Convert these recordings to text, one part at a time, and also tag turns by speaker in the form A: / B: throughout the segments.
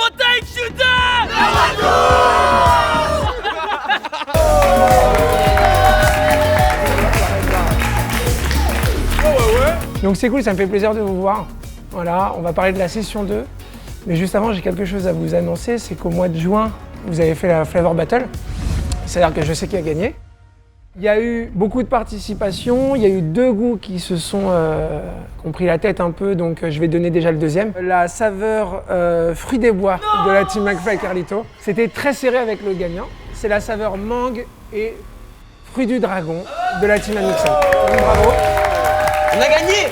A: Fontaine Shooter.
B: Donc c'est cool, ça me fait plaisir de vous voir. Voilà, on va parler de la session 2. Mais juste avant, j'ai quelque chose à vous annoncer, c'est qu'au mois de juin, vous avez fait la Flavor Battle. C'est-à-dire que je sais qui a gagné. Il y a eu beaucoup de participation, il y a eu 2 goûts qui se sont qui ont pris la tête un peu, donc je vais donner déjà le deuxième. La saveur fruit des bois de la team McFly et Carlito. C'était très serré avec le gagnant. C'est la saveur mangue et fruit du dragon de la team Amixem. Donc bravo.
A: On a gagné.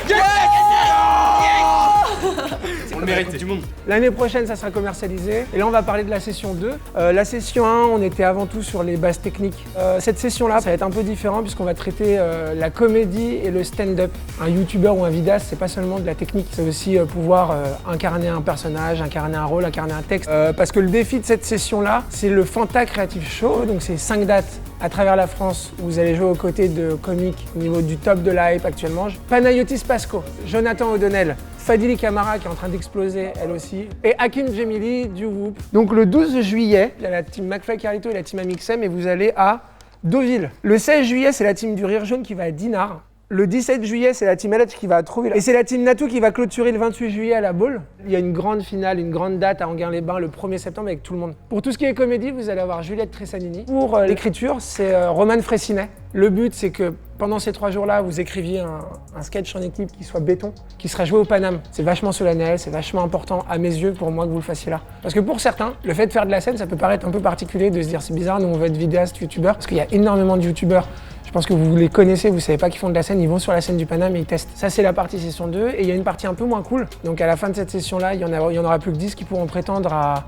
A: On le mérite du monde.
B: L'année prochaine, ça sera commercialisé. Et là, on va parler de la session 2. La session 1, on était avant tout sur les bases techniques. Cette session-là, ça va être un peu différent puisqu'on va traiter la comédie et le stand-up. Un youtubeur ou un vidéaste, c'est pas seulement de la technique, c'est aussi pouvoir incarner un personnage, incarner un rôle, incarner un texte. Parce que le défi de cette session-là, c'est le Fanta Creative Show. Donc, c'est 5 dates à travers la France où vous allez jouer aux côtés de comiques au niveau du top de la hype actuellement. Panayotis Pasco, Jonathan O'Donnell, Fadili Camara qui est en train d'exploser elle aussi, et Hakim Djemili du Whoop. Donc le 12 juillet, il y a la team McFly Carlito et la team Amixem et vous allez à Deauville. Le 16 juillet, c'est la team du Rire Jaune qui va à Dinard. Le 17 juillet, c'est la team Alet qui va à Trouville. Et c'est la team Natou qui va clôturer le 28 juillet à la Baule. Il y a une grande finale, une grande date à Enghien-les-Bains le 1er septembre avec tout le monde. Pour tout ce qui est comédie, vous allez avoir Juliette Tressanini. Pour l'écriture, c'est Roman Fressinet. Le but, c'est que pendant ces 3 jours-là, vous écriviez un sketch en équipe qui soit béton, qui sera joué au Paname. C'est vachement solennel, c'est vachement important à mes yeux pour moi que vous le fassiez là. Parce que pour certains, le fait de faire de la scène, ça peut paraître un peu particulier de se dire c'est bizarre, nous on veut être vidéaste, youtubeur, parce qu'il y a énormément de youtubeurs. Je pense que vous les connaissez, vous savez pas qu'ils font de la scène, ils vont sur la scène du Paname et ils testent. Ça c'est la partie session 2 et il y a une partie un peu moins cool. Donc à la fin de cette session-là, il y en aura plus que 10 qui pourront prétendre à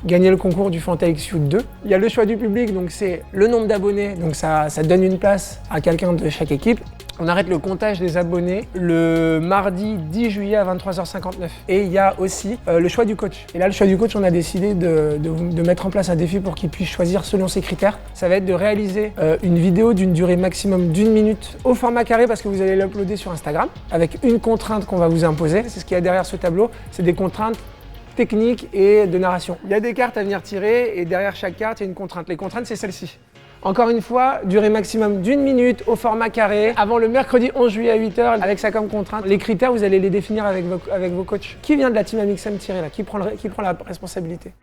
B: gagner le concours du Fanta X-Shoot 2. Il y a le choix du public, donc c'est le nombre d'abonnés, donc ça donne une place à quelqu'un de chaque équipe. On arrête le comptage des abonnés le mardi 10 juillet à 23h59. Et il y a aussi le choix du coach. Et là, le choix du coach, on a décidé de mettre en place un défi pour qu'il puisse choisir selon ses critères. Ça va être de réaliser une vidéo d'une durée maximum d'1 minute au format carré parce que vous allez l'uploader sur Instagram avec une contrainte qu'on va vous imposer. C'est ce qu'il y a derrière ce tableau, c'est des contraintes techniques et de narration. Il y a des cartes à venir tirer et derrière chaque carte, il y a une contrainte. Les contraintes, c'est celle-ci. Encore une fois, durée maximum d'1 minute au format carré, avant le mercredi 11 juillet à 8h, avec ça comme contrainte. Les critères, vous allez les définir avec vos coachs. Qui vient de la team Amixem tirer là? Qui prend la responsabilité?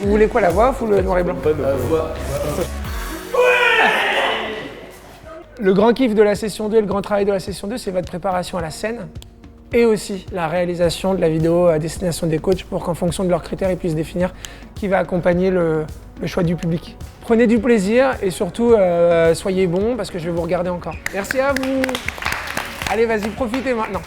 B: Vous voulez quoi, la voix off ou le noir et blanc?
C: La voix.
B: Le grand kiff de la session 2 et le grand travail de la session 2, c'est votre préparation à la scène et aussi la réalisation de la vidéo à destination des coachs pour qu'en fonction de leurs critères, ils puissent définir qui va accompagner le choix du public. Prenez du plaisir et surtout, soyez bons parce que je vais vous regarder encore. Merci à vous. Allez, vas-y, profitez maintenant.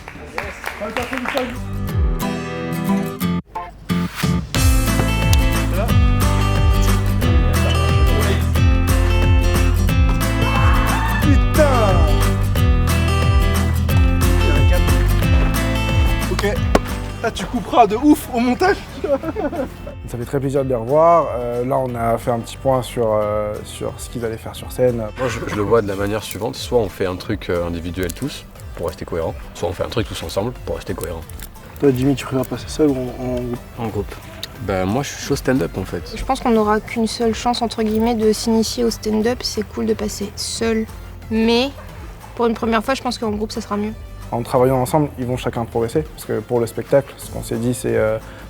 C: Ok, là tu couperas de ouf au montage.
D: Ça fait très plaisir de les revoir. Là, on a fait un petit point sur ce qu'ils allaient faire sur scène.
E: Moi, je le vois de la manière suivante. Soit on fait un truc individuel tous, pour rester cohérent. Soit on fait un truc tous ensemble, pour rester cohérent.
C: Toi, Jimmy, tu préfères passer seul ou en groupe?
E: En groupe. Ben, moi, je suis chaud stand-up, en fait.
F: Je pense qu'on n'aura qu'une seule chance, entre guillemets, de s'initier au stand-up. C'est cool de passer seul. Mais, pour une première fois, je pense qu'en groupe, ça sera mieux.
D: En travaillant ensemble, ils vont chacun progresser. Parce que pour le spectacle, ce qu'on s'est dit, c'est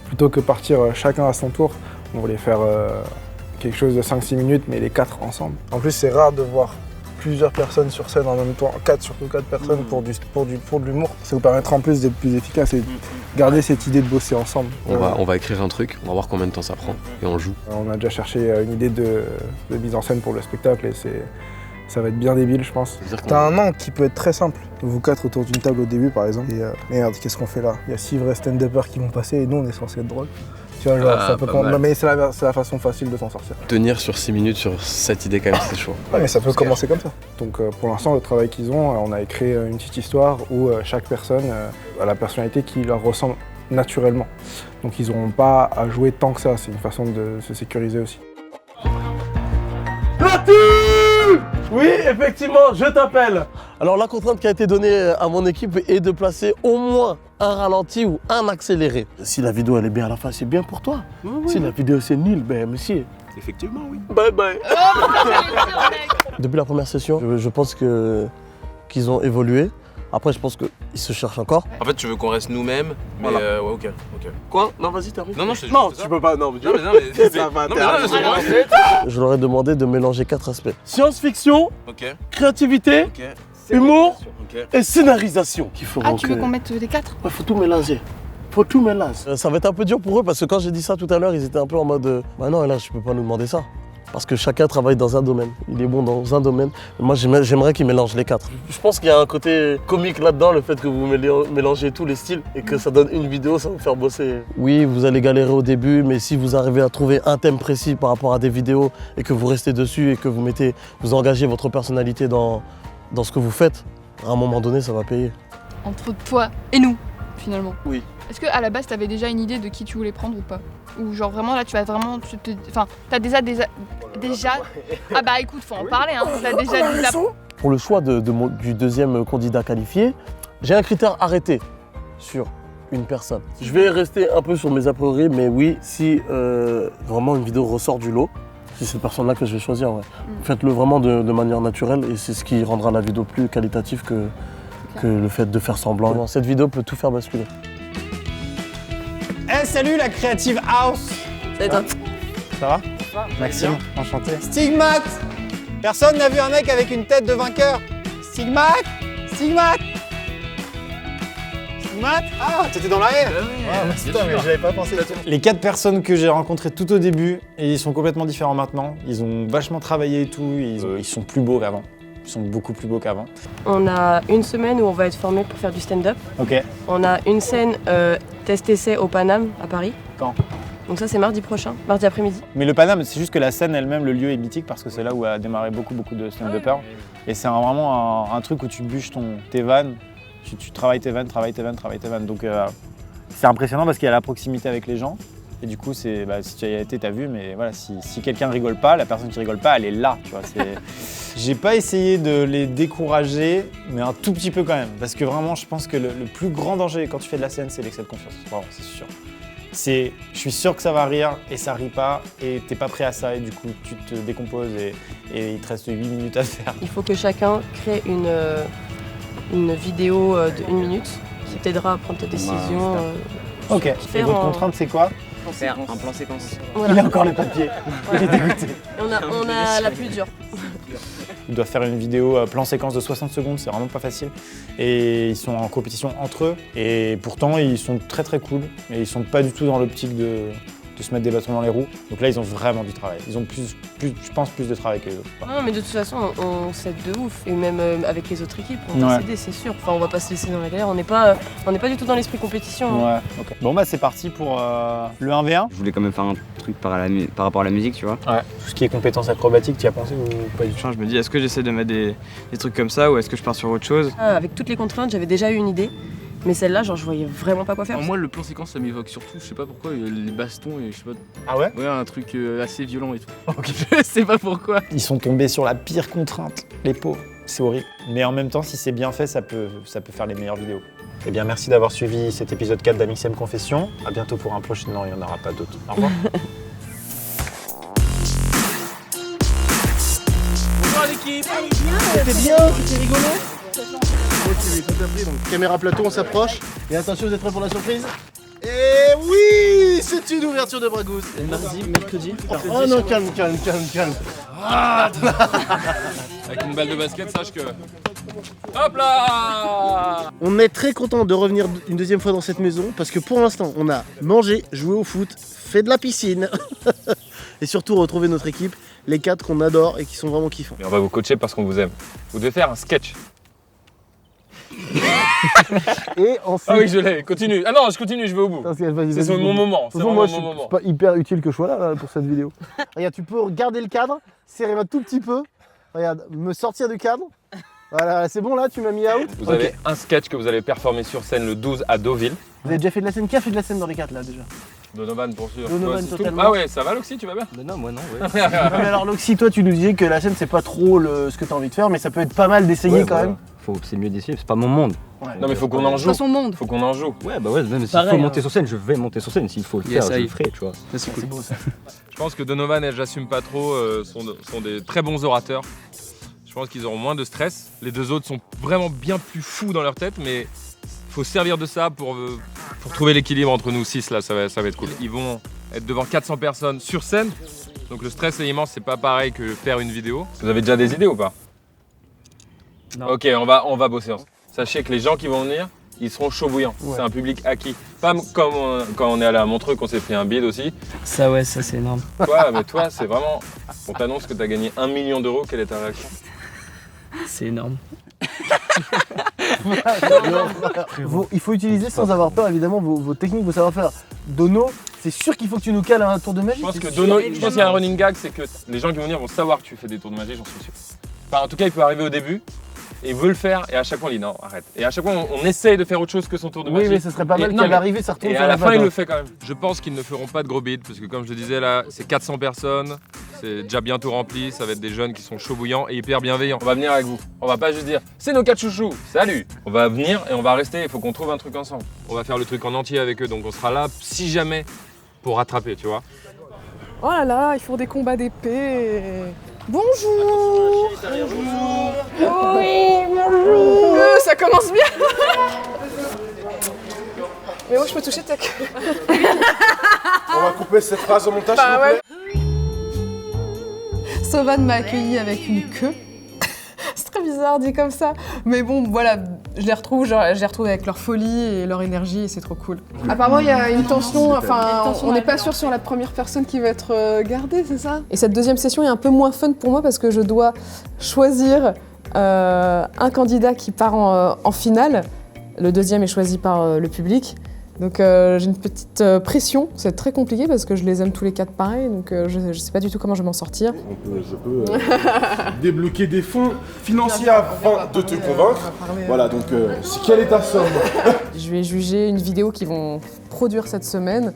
D: plutôt que partir chacun à son tour, on voulait faire quelque chose de 5-6 minutes, mais les 4 ensemble.
C: En plus, c'est rare de voir plusieurs personnes sur scène en même temps, 4 personnes pour de l'humour. Ça vous permettra en plus d'être plus efficace et de garder cette idée de bosser ensemble.
E: On va écrire un truc, on va voir combien de temps ça prend et on joue.
D: On a déjà cherché une idée de mise en scène pour le spectacle et ça va être bien débile, je pense.
C: T'as un angle qui peut être très simple. Vous 4 autour d'une table au début, par exemple. Et merde, qu'est-ce qu'on fait là? Il y a 6 vrais stand-uppers qui vont passer et nous, on est censé être drôle. Tu vois, genre, ça peut prendre... Non, mais c'est la façon facile de s'en sortir.
E: Tenir sur 6 minutes sur cette idée, quand même, c'est chaud.
C: Ouais, mais ça peut commencer comme ça.
D: Donc pour l'instant, le travail qu'ils ont, on a écrit une petite histoire où chaque personne a la personnalité qui leur ressemble naturellement. Donc ils n'auront pas à jouer tant que ça, c'est une façon de se sécuriser aussi.
G: Oui, effectivement, je t'appelle. Alors la contrainte qui a été donnée à mon équipe est de placer au moins un ralenti ou un accéléré. Si la vidéo elle est bien à la fin, c'est bien pour toi. Si la vidéo c'est nul, ben monsieur.
A: Effectivement, oui.
G: Bye bye. Depuis la première session, je pense qu'ils ont évolué. Après, je pense qu'ils se cherchent encore.
A: En fait, tu veux qu'on reste nous-mêmes, mais
G: Voilà.
A: ouais, ok.
G: Quoi? Non, vas-y, termine.
A: Non, je te dis.
G: Non,
A: c'est
G: tu peux pas. Non,
A: ça. Non, mais
G: ça va,
A: non, mais non, c'est
G: Je leur ai demandé de mélanger 4 aspects. Science-fiction,
A: Ok,
G: créativité,
A: ok,
G: humour
A: ok.
G: et scénarisation. Qu'il faut
F: Ah, tu veux qu'on mette les 4?
G: Ouais, faut tout mélanger. Faut tout mélanger. Ça va être un peu dur pour eux parce que quand j'ai dit ça tout à l'heure, ils étaient un peu en mode bah non, là, je peux pas nous demander ça. Parce que chacun travaille dans un domaine. Il est bon dans un domaine. Moi, j'aimerais qu'ils mélangent les 4. Je pense qu'il y a un côté comique là-dedans, le fait que vous mélangez tous les styles et que ça donne une vidéo, ça va vous faire bosser. Oui, vous allez galérer au début, mais si vous arrivez à trouver un thème précis par rapport à des vidéos et que vous restez dessus et que vous engagez votre personnalité dans ce que vous faites, à un moment donné, ça va payer.
H: Entre toi et nous, finalement.
G: Oui.
H: Est-ce qu'à la base, t'avais déjà une idée de qui tu voulais prendre ou pas? Ou genre vraiment là, tu vas vraiment... Enfin, t'as déjà... Ah bah écoute, faut en parler, hein. T'as déjà...
G: Pour le choix du deuxième candidat qualifié, j'ai un critère arrêté sur une personne. Je vais rester un peu sur mes a priori, mais oui, si vraiment une vidéo ressort du lot, c'est cette personne-là que je vais choisir. Ouais. Faites-le vraiment de manière naturelle et c'est ce qui rendra la vidéo plus qualitative que le fait de faire semblant. Cette vidéo peut tout faire basculer.
I: Eh salut la Creative House.
H: Salut toi.
I: Ça va? Maxime, enchanté. Stigmate. Personne n'a vu un mec avec une tête de vainqueur? Stigmate. Stigmate. Stigmate. Ah, t'étais dans l'arrière. Putain, mais j'avais pas pensé. Les 4 personnes que j'ai rencontrées tout au début, et ils sont complètement différents maintenant. Ils ont vachement travaillé et tout, ils sont plus beaux qu'avant. Ils sont beaucoup plus beaux qu'avant.
J: On a une semaine où on va être formé pour faire du stand-up.
I: Ok.
J: On a une scène test-essai au Paname à Paris.
I: Quand?
J: Donc ça c'est mardi prochain, mardi après-midi.
I: Mais le Paname, c'est juste que la scène elle-même, le lieu est mythique parce que c'est là où a démarré beaucoup de stand-uppers. Et c'est vraiment un truc où tu bûches tes vannes, tu travailles tes vannes. Donc c'est impressionnant parce qu'il y a la proximité avec les gens. Et du coup, si tu y as été, t'as vu, mais voilà, si quelqu'un rigole pas, la personne qui rigole pas, elle est là, tu vois. J'ai pas essayé de les décourager, mais un tout petit peu quand même. Parce que vraiment, je pense que le plus grand danger quand tu fais de la scène, c'est l'excès de confiance. Vraiment, c'est sûr. Je suis sûr que ça va rire et ça rit pas et t'es pas prêt à ça et du coup tu te décomposes et il te reste 8 minutes à faire.
J: Il faut que chacun crée une vidéo de 1 minute qui t'aidera à prendre ta décision.
I: Ok, et votre contrainte c'est quoi?
A: Faire un plan séquence.
J: Voilà.
I: Il a encore les papiers, il est dégoûté.
J: On a la plus dure.
I: Ils doivent faire une vidéo plan séquence de 60 secondes, c'est vraiment pas facile. Et ils sont en compétition entre eux. Et pourtant, ils sont très cool. Et ils sont pas du tout dans l'optique de se mettre des bâtons dans les roues. Donc là, ils ont vraiment du travail. Ils ont je pense, plus de travail que les autres.
J: Non, mais de toute façon, on s'aide de ouf. Et même avec les autres équipes, on va s'aider, c'est sûr. Enfin, on va pas se laisser dans la galère. On n'est pas du tout dans l'esprit compétition.
I: Ouais, ok. Bon, bah c'est parti pour le 1v1.
K: Je voulais quand même faire un truc par rapport à la musique, tu vois.
I: Ouais. Tout ce qui est compétences acrobatiques, tu y as pensé ou pas du tout?
K: Je me dis, est-ce que j'essaie de mettre des trucs comme ça ou est-ce que je pars sur autre chose?
J: Avec toutes les contraintes, j'avais déjà eu une idée. Mais celle-là, genre, je voyais vraiment pas quoi faire.
A: Moi, le plan séquence, ça m'évoque surtout, je sais pas pourquoi, les bastons et je sais pas.
I: Ah ouais?
A: Ouais, un truc assez violent et tout. Ok. Je sais pas pourquoi.
I: Ils sont tombés sur la pire contrainte, les pauvres. C'est horrible. Mais en même temps, si c'est bien fait, ça peut faire les meilleures vidéos. Eh bien, merci d'avoir suivi cet épisode 4 d'Amixem Confession. À bientôt pour un prochain. Non, il n'y en aura pas d'autres. Au revoir.
A: Bonjour l'équipe.
C: C'était bien, c'était rigolo. Ok, tout appris, donc caméra plateau, on s'approche. Et attention, vous êtes prêts pour la surprise? Et oui, c'est une ouverture de Bragousse.
A: Et mardi, mercredi.
C: Oh non, calme.
A: Ah avec une balle de basket, sache que. Hop là!
C: On est très content de revenir une deuxième fois dans cette maison parce que pour l'instant, on a mangé, joué au foot, fait de la piscine et surtout retrouvé notre équipe, les 4 qu'on adore et qui sont vraiment kiffants.
L: Et on va vous coacher parce qu'on vous aime. Vous devez faire un sketch.
C: Et ensuite...
L: Ah oui, je l'ai, continue. Ah non, je continue, je vais au bout. C'est mon moment. C'est
C: moi,
L: mon moment.
C: c'est pas hyper utile que je sois là pour cette vidéo. Regarde, tu peux garder le cadre, serrer un tout petit peu. Regarde, me sortir du cadre. Voilà, c'est bon là, tu m'as mis out.
L: Vous avez un sketch que vous allez performer sur scène le 12 à Deauville.
C: Vous avez déjà fait de la scène? Qui a fait de la scène dans les 4 là déjà?
L: Donovan pour sûr.
G: Donovan,
L: Toi, c'est tout.
G: totalement.
L: Ah ouais, ça va Loxy, tu vas bien?
M: Non, moi non, ouais.
G: Non, mais alors Loxy, toi tu nous disais que la scène c'est pas trop ce que t'as envie de faire, mais ça peut être pas mal d'essayer quand même.
M: C'est mieux d'essayer, c'est pas mon monde.
L: Non mais faut qu'on en joue.
J: Pas son monde.
L: Faut qu'on en joue.
M: Ouais, bah ouais, même s'il
G: Pareil,
M: faut
G: hein.
M: monter sur scène, je vais monter sur scène. S'il faut le faire, je le ferai, tu vois.
G: Ça c'est cool. Beau, ça.
L: Je pense que Donovan et j'assume pas trop sont des très bons orateurs. Je pense qu'ils auront moins de stress. Les deux autres sont vraiment bien plus fous dans leur tête, mais faut servir de ça pour trouver l'équilibre entre nous 6 là, ça va être cool. Ils vont être devant 400 personnes sur scène, donc le stress est immense, c'est pas pareil que faire une vidéo. Vous avez déjà des idées ou pas?
K: Non.
L: Ok, on va bosser ensemble. Sachez que les gens qui vont venir, ils seront chauds bouillants. Ouais. C'est un public acquis. Pas comme quand on est allé à Montreux, qu'on s'est pris un bide aussi.
K: Ça ouais, ça c'est énorme.
L: Toi, c'est vraiment... On t'annonce que t'as gagné 1 million d'euros, quelle est ta réaction?
K: C'est énorme.
G: Il faut utiliser sans avoir peur évidemment vos techniques, vos savoir-faire. Dono, c'est sûr qu'il faut que tu nous cales un tour de magie.
L: Je pense qu'il y a un running gag, c'est que les gens qui vont venir vont savoir que tu fais des tours de magie, j'en suis sûr. Enfin, en tout cas, il peut arriver au début. Et il veut le faire, et à chaque fois on dit non, arrête. Et à chaque fois on essaye de faire autre chose que son tour de magie.
G: Oui, mais ce serait pas mal qu'à l'arrivée ça retourne
L: et
G: sur
L: à la fin il
G: patte.
L: le fait quand même. Je pense qu'ils ne feront pas de gros bids, parce que comme je te disais là, c'est 400 personnes, c'est déjà bientôt rempli, ça va être des jeunes qui sont chauds bouillants et hyper bienveillants. On va venir avec vous. On va pas juste dire c'est nos 4 chouchous, salut. On va venir et on va rester, il faut qu'on trouve un truc ensemble. On va faire le truc en entier avec eux, donc on sera là si jamais pour rattraper, tu vois.
N: Oh là là, ils font des combats d'épée. Bonjour.
F: Oui, bonjour.
N: Ça commence bien. Mais moi je peux toucher ta queue.
C: On va couper cette phrase au montage,
N: Bah
C: s'il vous plaît.
N: Sovan m'a accueilli avec une queue. C'est très bizarre dit comme ça. Mais bon, voilà, je les retrouve avec leur folie et leur énergie et c'est trop cool. Apparemment, il y a une tension, enfin, on n'est pas sûr sur la première personne qui va être gardée, c'est ça? Et cette deuxième session est un peu moins fun pour moi parce que je dois choisir un candidat qui part en finale. Le deuxième est choisi par le public. Donc j'ai une petite pression, c'est très compliqué parce que je les aime tous les 4 pareils, donc je sais pas du tout comment je vais m'en sortir.
O: Je peux débloquer des fonds financiers afin de te convaincre. Voilà, donc quelle est ta somme?
N: Je vais juger une vidéo qu'ils vont produire cette semaine,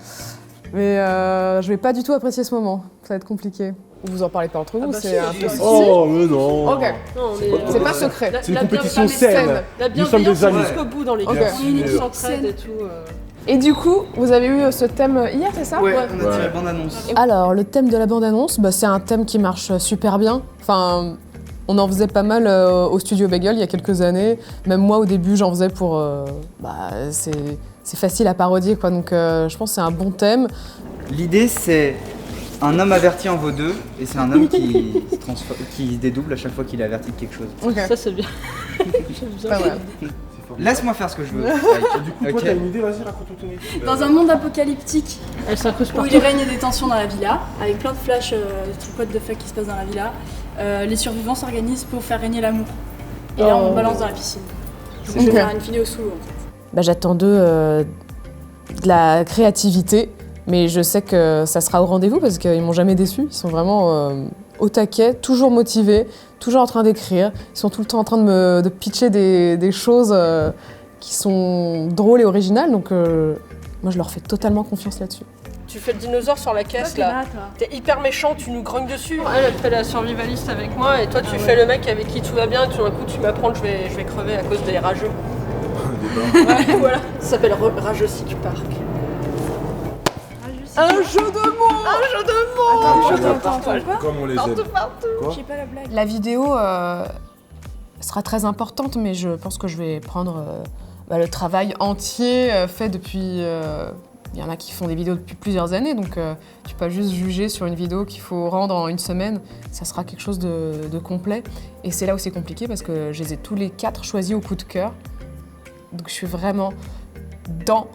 N: mais je vais pas du tout apprécier ce moment, ça va être compliqué. Vous en parlez pas entre vous, c'est un peu...
O: Oh, mais non.
N: Ok, c'est pas secret.
O: C'est une compétition saine. Nous sommes des amis.
J: Jusqu'au bout dans l'équipe. On s'entraide et tout.
N: Et du coup, vous avez eu ce thème hier, c'est ça?
K: Ouais, on a tiré la bande-annonce.
N: Alors, le thème de la bande-annonce, c'est un thème qui marche super bien. Enfin, on en faisait pas mal au Studio Bagel il y a quelques années. Même moi, au début, j'en faisais pour... c'est facile à parodier, quoi. Donc, je pense que c'est un bon thème.
K: L'idée, c'est un homme averti en vaut 2, et c'est un homme qui dédouble à chaque fois qu'il est averti de quelque chose.
J: Okay. Ça, c'est bien.
N: Pas mal.
K: Laisse-moi faire ce que je veux.
O: Du coup, toi, t'as une idée, vas-y, raconte-nous ton idée.
P: Dans un monde apocalyptique où il règne des tensions dans la villa, avec plein de flashs, what the fuck qui se passe dans la villa, les survivants s'organisent pour faire régner l'amour. Et là, on balance dans la piscine. Je vais faire une vidéo sous l'eau en fait.
N: J'attends d'eux de la créativité, mais je sais que ça sera au rendez-vous parce qu'ils m'ont jamais déçu. Ils sont vraiment au taquet, toujours motivés, toujours en train d'écrire. Ils sont tout le temps en train de pitcher des choses qui sont drôles et originales, donc moi je leur fais totalement confiance là-dessus.
J: Tu fais le dinosaure sur la caisse là. T'es hyper méchant, tu nous grognes dessus. Elle fait la survivaliste avec moi et toi tu fais le mec avec qui tout va bien et tout d'un coup tu m'apprends que je vais crever à cause des rageux. Ouais, voilà. Ça s'appelle Rageux City Park. Un jeu de mots! Un jeu de mots!
P: Attends,
O: Comme on les aime.
P: Quoi? J'ai pas la blague.
N: La vidéo sera très importante, mais je pense que je vais prendre le travail entier fait depuis... Il y en a qui font des vidéos depuis plusieurs années, donc tu peux pas juste juger sur une vidéo qu'il faut rendre en une semaine. Ça sera quelque chose de complet. Et c'est là où c'est compliqué parce que je les ai tous les 4 choisis au coup de cœur. Donc je suis vraiment dans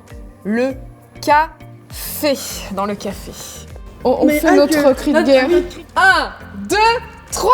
N: le café. Dans le café. On fait notre cri de guerre. 1, 2, 3!